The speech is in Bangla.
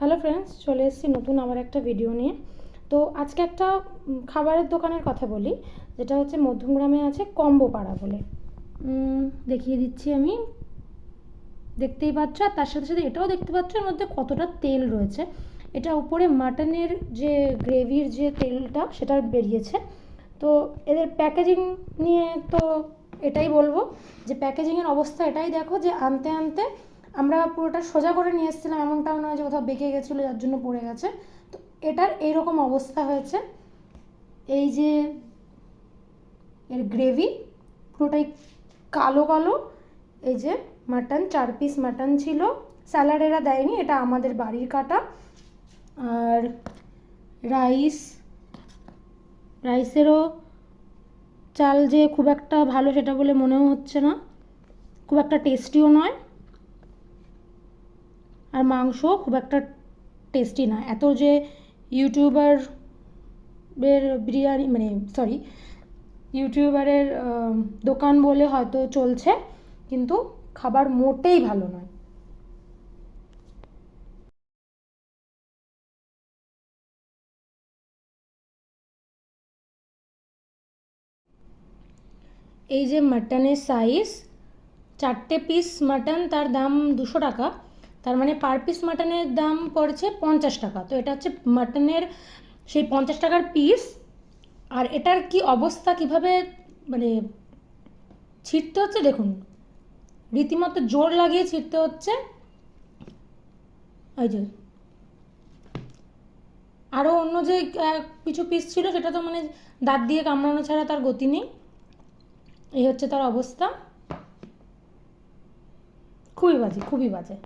হ্যালো ফ্রেন্ডস, চলে এসেছি নতুন আবার একটা ভিডিও নিয়ে। তো আজকে একটা খাবারের দোকানের কথা বলি, যেটা হচ্ছে মধ্যমগ্রামে আছে কম্বো পাড়া বলে। দেখিয়ে দিচ্ছি আমি, দেখতেই পাচ্ছ। আর তার সাথে সাথে এটাও দেখতে পাচ্ছ এর মধ্যে কতটা তেল রয়েছে। এটা উপরে মাটনের যে গ্রেভির যে তেলটা সেটা বেরিয়েছে। তো এদের প্যাকেজিং নিয়ে তো এটাই বলবো যে প্যাকেজিংয়ের অবস্থা এটাই দেখো, যে আনতে আনতে আমরা পুরোটা সোজা করে নিয়ে এসেছিলাম, এমনটাও নয় যে কোথাও বেঁকে গেছিলো যার জন্য পড়ে গেছে। তো এটার এইরকম অবস্থা হয়েছে। এই যে এর গ্রেভি পুরোটাই কালো কালো। এই যে মাটন, 4 পিস মাটন ছিল, স্যালাড এরা দেয়নি, এটা আমাদের বাড়ির কাটা। আর রাইসেরও চাল যে খুব একটা ভালো সেটা বলে মনেও হচ্ছে না, খুব একটা টেস্টিও নয়। আর মাংসও খুব একটা টেস্টি না। এত যে ইউটিউবারের বিরিয়ানি ইউটিউবারের দোকান বলে হয়তো চলছে, কিন্তু খাবার মোটেই ভালো নয়। এই যে মাটনের সাইজ, 4টে পিস মাটন, তার দাম 200 টাকা। তার মানে পার পিস মাটনের দাম পড়ছে 50 টাকা। তো এটা হচ্ছে মাটনের সেই 50 টাকার পিস। আর এটার কি অবস্থা, কিভাবে মানে ছিঁড়তে হচ্ছে দেখুন, রীতিমতো জোর লাগিয়ে ছিঁড়তে হচ্ছে। এই যে আরও অন্য যে কিছু পিস ছিল সেটা তো মানে দাঁত দিয়ে কামড়ানো ছাড়া তার গতি নেই। এই হচ্ছে তার অবস্থা, খুবই বাজে, খুবই বাজে।